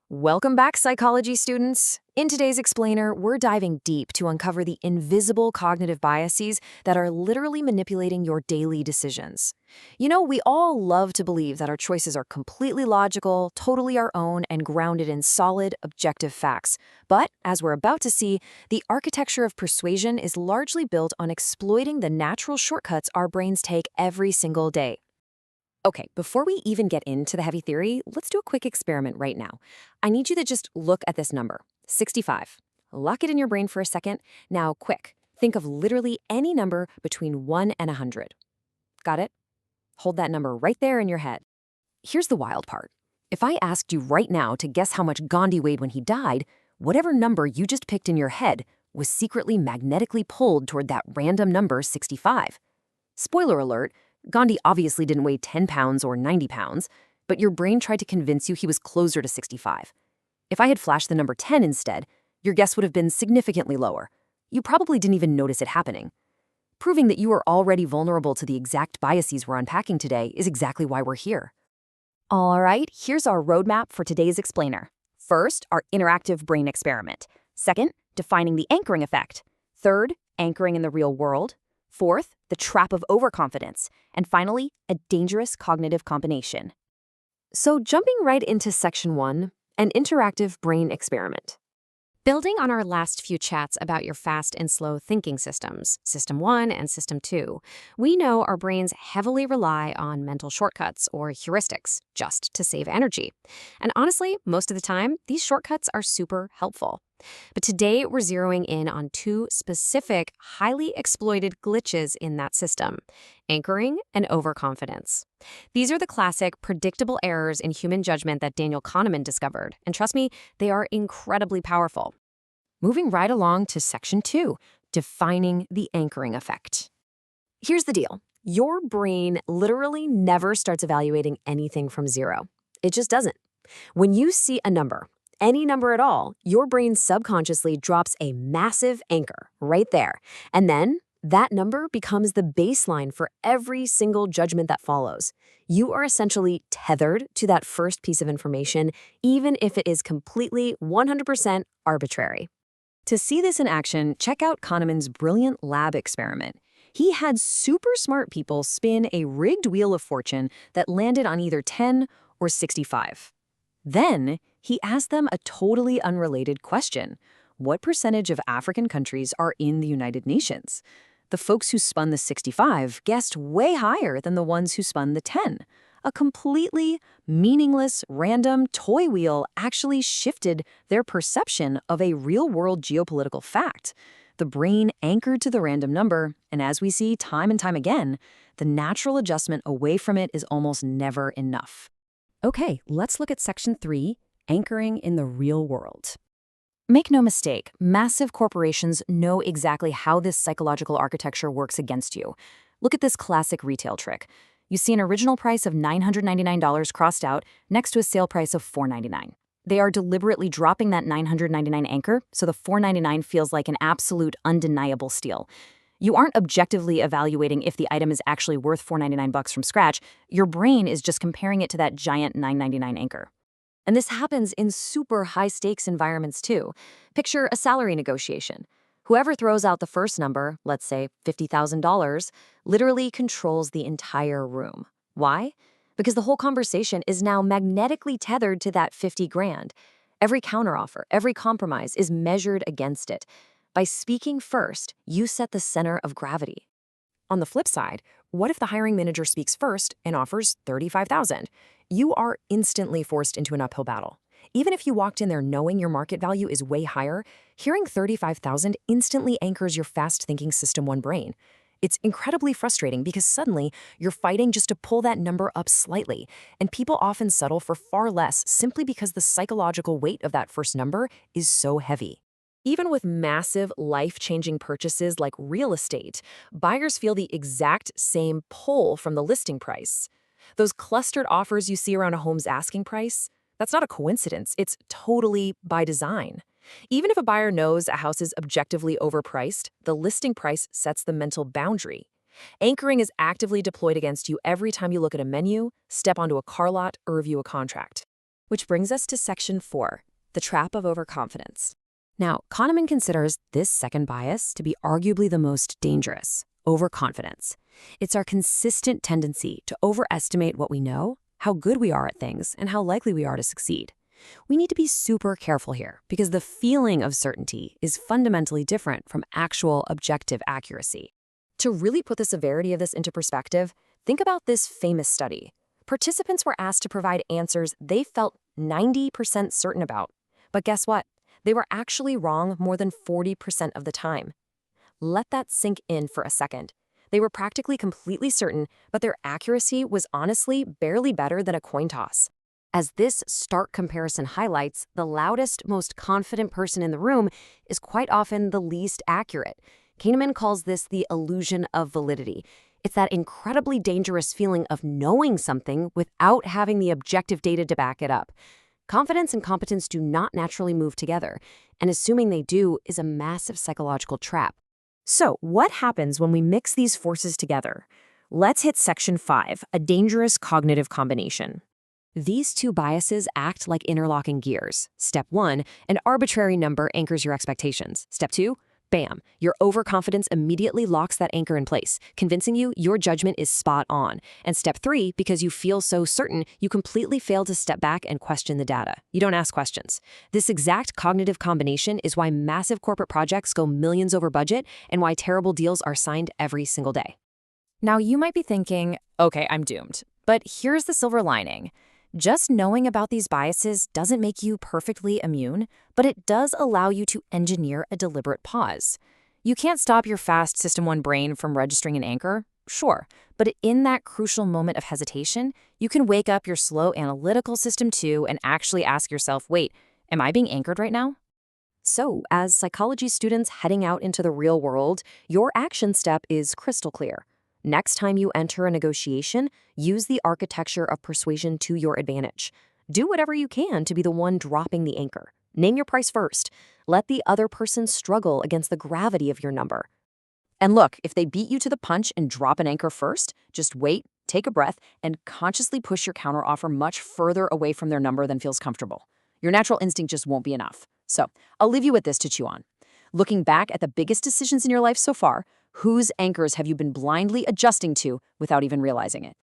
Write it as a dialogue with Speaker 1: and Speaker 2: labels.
Speaker 1: Welcome back, psychology students. In today's explainer, we're diving deep to uncover the invisible cognitive biases that are literally manipulating your daily decisions. We all love to believe that our choices are completely logical, totally our own, and grounded in solid, objective facts. But, as we're about to see, the architecture of persuasion is largely built on exploiting the natural shortcuts our brains take every single day. Okay, before we even get into the heavy theory, let's do a quick experiment right now. I need you to just look at this number, 65. Lock it in your brain for a second. Now, quick, think of literally any number between 1 and 100. Got it? Hold that number right there in your head. Here's the wild part. If I asked you right now to guess how much Gandhi weighed when he died, whatever number you just picked in your head was secretly magnetically pulled toward that random number 65. Spoiler alert, Gandhi obviously didn't weigh 10 pounds or 90 pounds, but your brain tried to convince you he was closer to 65. If I had flashed the number 10 instead, your guess would have been significantly lower. You probably didn't even notice it happening. Proving that you are already vulnerable to the exact biases we're unpacking today is exactly why we're here.
Speaker 2: All right, here's our roadmap for today's explainer. First, our interactive brain experiment. Second, defining the anchoring effect. Third, anchoring in the real world. Fourth, the trap of overconfidence. And finally, a dangerous cognitive combination.
Speaker 1: So jumping right into section 1, an interactive brain experiment.
Speaker 3: Building on our last few chats about your fast and slow thinking systems, System 1 and System 2, we know our brains heavily rely on mental shortcuts or heuristics just to save energy. And honestly, most of the time, these shortcuts are super helpful. But today, we're zeroing in on two specific, highly exploited glitches in that system: anchoring and overconfidence. These are the classic, predictable errors in human judgment that Daniel Kahneman discovered, and trust me, they are incredibly powerful.
Speaker 1: Moving right along to section 2, defining the anchoring effect. Here's the deal. Your brain literally never starts evaluating anything from zero. It just doesn't. When you see a number, any number at all, your brain subconsciously drops a massive anchor right there. And then that number becomes the baseline for every single judgment that follows. You are essentially tethered to that first piece of information, even if it is completely 100% arbitrary. To see this in action, check out Kahneman's brilliant lab experiment. He had super smart people spin a rigged wheel of fortune that landed on either 10 or 65. Then, he asked them a totally unrelated question. What percentage of African countries are in the United Nations? The folks who spun the 65 guessed way higher than the ones who spun the 10. A completely meaningless, random toy wheel actually shifted their perception of a real-world geopolitical fact. The brain anchored to the random number, and as we see time and time again, the natural adjustment away from it is almost never enough. Okay, let's look at section 3, anchoring in the real world. Make no mistake, massive corporations know exactly how this psychological architecture works against you. Look at this classic retail trick. You see an original price of $999 crossed out next to a sale price of $499. They are deliberately dropping that $999 anchor, so the $499 feels like an absolute undeniable steal. You aren't objectively evaluating if the item is actually worth $499 from scratch. Your brain is just comparing it to that giant $999 anchor. And this happens in super high-stakes environments too. Picture a salary negotiation. Whoever throws out the first number, let's say $50,000, literally controls the entire room. Why? Because the whole conversation is now magnetically tethered to that 50 grand. Every counteroffer, every compromise is measured against it. By speaking first, you set the center of gravity. On the flip side, what if the hiring manager speaks first and offers $35,000? You are instantly forced into an uphill battle. Even if you walked in there knowing your market value is way higher, hearing $35,000 instantly anchors your fast-thinking System 1 brain. It's incredibly frustrating because suddenly you're fighting just to pull that number up slightly, and people often settle for far less simply because the psychological weight of that first number is so heavy. Even with massive, life-changing purchases like real estate, buyers feel the exact same pull from the listing price. Those clustered offers you see around a home's asking price, that's not a coincidence, it's totally by design. Even if a buyer knows a house is objectively overpriced, the listing price sets the mental boundary. Anchoring is actively deployed against you every time you look at a menu, step onto a car lot, or review a contract.
Speaker 2: Which brings us to section 4, the trap of overconfidence.
Speaker 3: Now, Kahneman considers this second bias to be arguably the most dangerous, overconfidence. It's our consistent tendency to overestimate what we know, how good we are at things, and how likely we are to succeed. We need to be super careful here because the feeling of certainty is fundamentally different from actual objective accuracy.
Speaker 1: To really put the severity of this into perspective, think about this famous study. Participants were asked to provide answers they felt 90% certain about. But guess what? They were actually wrong more than 40% of the time. Let that sink in for a second. They were practically completely certain, but their accuracy was honestly barely better than a coin toss.
Speaker 3: As this stark comparison highlights, the loudest, most confident person in the room is quite often the least accurate. Kahneman calls this the illusion of validity. It's that incredibly dangerous feeling of knowing something without having the objective data to back it up. Confidence and competence do not naturally move together, and assuming they do is a massive psychological trap.
Speaker 1: So, what happens when we mix these forces together? Let's hit section 5, a dangerous cognitive combination.
Speaker 3: These two biases act like interlocking gears. Step 1, an arbitrary number anchors your expectations. Step 2, bam, your overconfidence immediately locks that anchor in place, convincing you your judgment is spot on. And step 3, because you feel so certain, you completely fail to step back and question the data. You don't ask questions. This exact cognitive combination is why massive corporate projects go millions over budget and why terrible deals are signed every single day.
Speaker 2: Now you might be thinking, okay, I'm doomed. But here's the silver lining. Just knowing about these biases doesn't make you perfectly immune, but it does allow you to engineer a deliberate pause. You can't stop your fast System 1 brain from registering an anchor, sure, but in that crucial moment of hesitation, you can wake up your slow analytical System 2 and actually ask yourself, wait, am I being anchored right now?
Speaker 1: So, as psychology students heading out into the real world, your action step is crystal clear. Next time you enter a negotiation, use the architecture of persuasion to your advantage. Do whatever you can to be the one dropping the anchor. Name your price first. Let the other person struggle against the gravity of your number. And look, if they beat you to the punch and drop an anchor first, just wait, take a breath, and consciously push your counteroffer much further away from their number than feels comfortable. Your natural instinct just won't be enough. So, I'll leave you with this to chew on. Looking back at the biggest decisions in your life so far, whose anchors have you been blindly adjusting to without even realizing it?